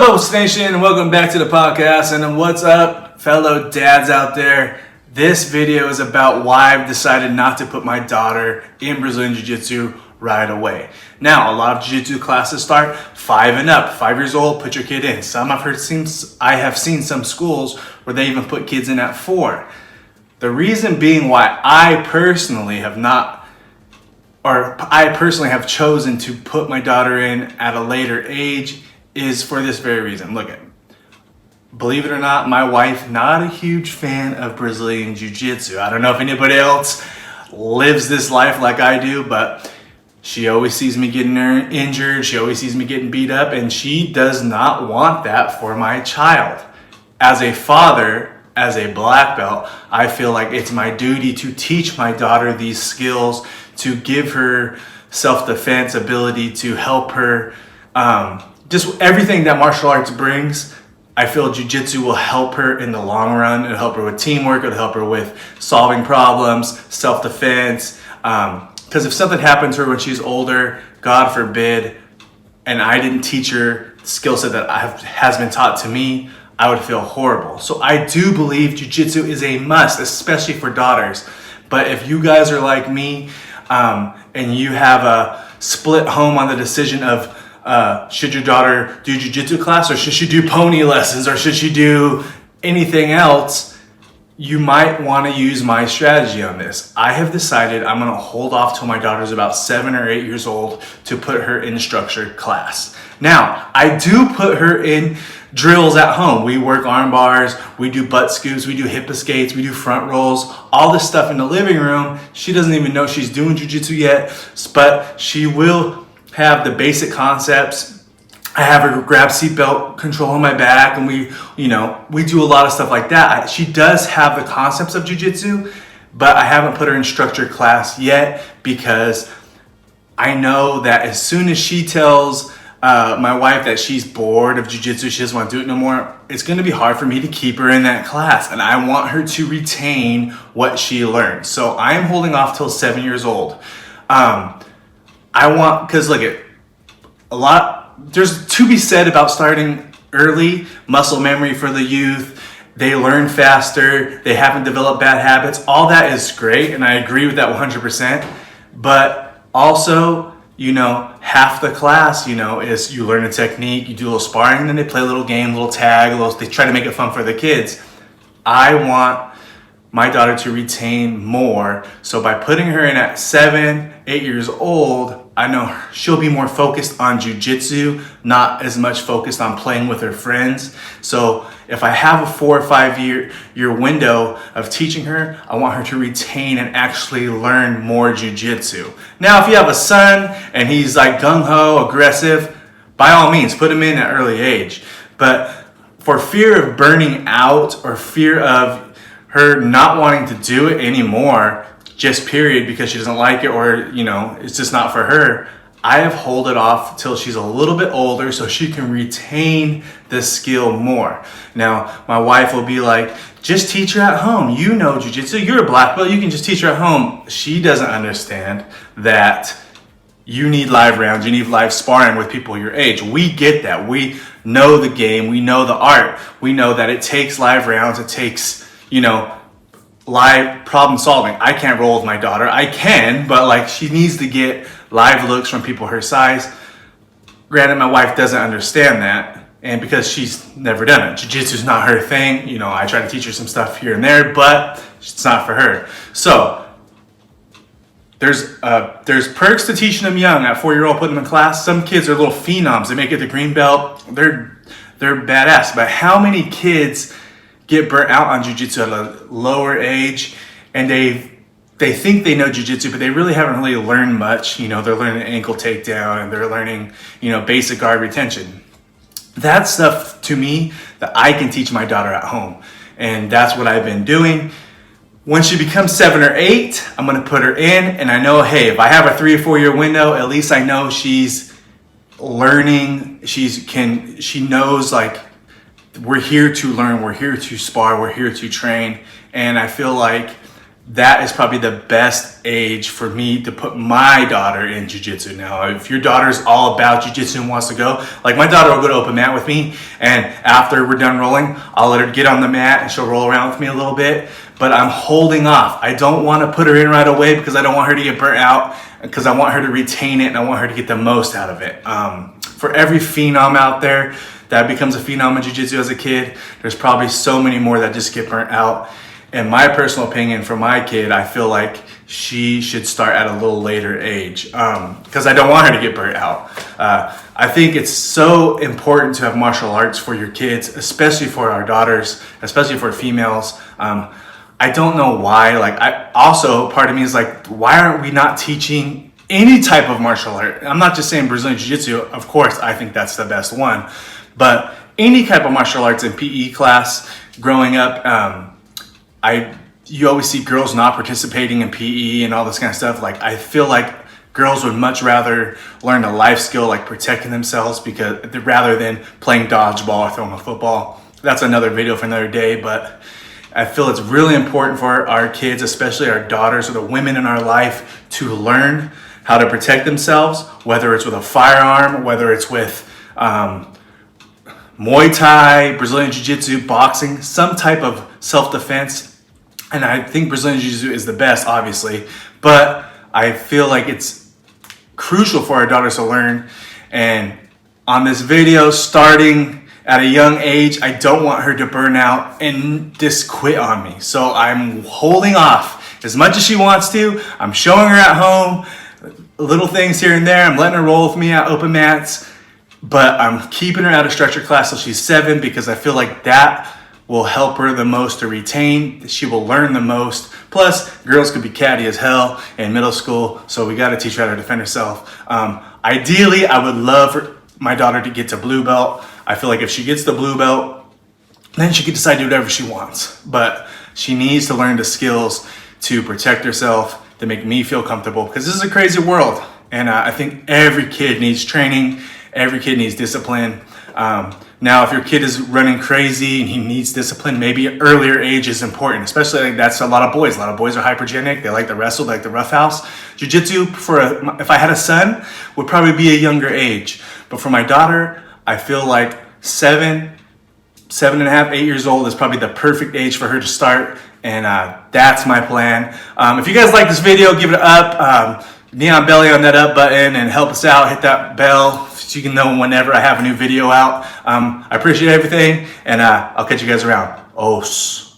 Hello, Nation, and welcome back to the podcast. And what's up, fellow dads out there? This video is about why I've decided not to put my daughter in Brazilian Jiu-Jitsu right away. Now, a lot of Jiu-Jitsu classes start 5 and up, 5 years old, put your kid in. I have seen some schools where they even put kids in at 4. The reason being why I personally have chosen to put my daughter in at a later age is for this very reason. Look at, believe it or not, my wife, not a huge fan of Brazilian Jiu-Jitsu. I don't know if anybody else lives this life like I do, but she always sees me getting injured. She always sees me getting beat up, and she does not want that for my child. As a father, as a black belt, I feel like it's my duty to teach my daughter these skills, to give her self-defense ability, to help her, just everything that martial arts brings. I feel Jiu-Jitsu will help her in the long run. It'll help her with teamwork. It'll help her with solving problems, self-defense. Because if something happened to her when she's older, God forbid, and I didn't teach her the skill set that has been taught to me, I would feel horrible. So I do believe Jiu-Jitsu is a must, especially for daughters. But if you guys are like me, and you have a split home on the decision of should your daughter do Jiu-Jitsu class, or should she do pony lessons, or should she do anything else, you might want to use my strategy on this. I have decided I'm going to hold off till my daughter's about 7 or 8 years old to put her in structured class. Now, I do put her in drills at home. We work arm bars, we do butt scoops, we do hip escapes, we do front rolls, all this stuff in the living room. She doesn't even know she's doing Jiu-Jitsu yet, but she will have the basic concepts. I have her grab seatbelt control on my back, and we do a lot of stuff like that. She does have the concepts of Jiu-Jitsu, but I haven't put her in structured class yet because I know that as soon as she tells my wife that she's bored of Jiu-Jitsu, she doesn't want to do it no more, it's going to be hard for me to keep her in that class, and I want her to retain what she learned. So I am holding off till 7 years old. Because look at there's to be said about starting early. Muscle memory for the youth, they learn faster, they haven't developed bad habits. All that is great, and I agree with that 100%. But also, half the class, is you learn a technique, you do a little sparring, and then they play a little game, a little tag, they try to make it fun for the kids. I want my daughter to retain more. So by putting her in at 7, 8 years old, I know she'll be more focused on Jiu-Jitsu, not as much focused on playing with her friends. So if I have a 4 or 5 year window of teaching her, I want her to retain and actually learn more Jiu-Jitsu. Now, if you have a son and he's like gung-ho, aggressive, by all means, put him in at an early age. But for fear of burning out or fear of her not wanting to do it anymore, just period, because she doesn't like it, or it's just not for her, I have hold it off till she's a little bit older so she can retain the skill more. Now, my wife will be like, just teach her at home. You know Jiu-Jitsu, you're a black belt, you can just teach her at home. She doesn't understand that you need live rounds, you need live sparring with people your age. We get that. We know the game, we know the art. We know that it takes live rounds, it takes, live problem solving. I can't roll with my daughter. I can, but she needs to get live looks from people her size. Granted, my wife doesn't understand that, and because she's never done it. Jiu-Jitsu's not her thing. I try to teach her some stuff here and there, but it's not for her. So there's perks to teaching them young. At 4-year-old, putting them in class. Some kids are little phenoms. They make it to green belt. They're badass. But how many kids get burnt out on Jiu-Jitsu at a lower age, and they think they know Jiu-Jitsu, but they really haven't really learned much. They're learning ankle takedown, and they're learning, basic guard retention. That's stuff to me that I can teach my daughter at home, and that's what I've been doing. When she becomes 7 or 8, I'm going to put her in, and I know, hey, if I have a 3 or 4 year window, at least I know she's learning. She knows, we're here to learn, we're here to spar, we're here to train. And I feel like that is probably the best age for me to put my daughter in jiu-jitsu. Now, if your daughter's all about jiu-jitsu and wants to go, like my daughter will go to open mat with me, and after we're done rolling, I'll let her get on the mat and she'll roll around with me a little bit, but I'm holding off. I don't want to put her in right away because I don't want her to get burnt out, because I want her to retain it and I want her to get the most out of it. For every phenom out there that becomes a phenom in jiu-jitsu as a kid, there's probably so many more that just get burnt out. In my personal opinion, for my kid, I feel like she should start at a little later age because I don't want her to get burnt out. I think it's so important to have martial arts for your kids, especially for our daughters, especially for females. I don't know why. Like, part of me is like, why aren't we not teaching any type of martial art? I'm not just saying Brazilian Jiu-Jitsu. Of course, I think that's the best one. But any type of martial arts in PE class growing up, you always see girls not participating in PE and all this kind of stuff. Like, I feel like girls would much rather learn a life skill like protecting themselves rather than playing dodgeball or throwing a football. That's another video for another day, but I feel it's really important for our kids, especially our daughters or the women in our life, to learn how to protect themselves, whether it's with a firearm, whether it's with Muay Thai, Brazilian Jiu-Jitsu, boxing, some type of self-defense. And I think Brazilian Jiu-Jitsu is the best, obviously, but I feel like it's crucial for our daughters to learn. And on this video, starting at a young age, I don't want her to burn out and just quit on me. So I'm holding off as much as she wants to. I'm showing her at home little things here and there. I'm letting her roll with me at open mats, but I'm keeping her out of structure class till she's 7 because I feel like that will help her the most to retain. She will learn the most. Plus, girls could be catty as hell in middle school, so we got to teach her how to defend herself. Ideally, I would love my daughter to get to blue belt. I feel like if she gets the blue belt, then she can decide to do whatever she wants. But she needs to learn the skills to protect herself, to make me feel comfortable, because this is a crazy world. And I think every kid needs training. Every kid needs discipline. Now, if your kid is running crazy and he needs discipline, maybe an earlier age is important, especially like that's a lot of boys. A lot of boys are hypergenic. They like to wrestle, they like the roughhouse. Jiu-jitsu, if I had a son, would probably be a younger age. But for my daughter, I feel like 7.5, 8 years old is probably the perfect age for her to start. And that's my plan. If you guys like this video, give it up. Neon belly on that up button and help us out. Hit that bell so you can know whenever I have a new video out. I appreciate everything, and I'll catch you guys around. Os.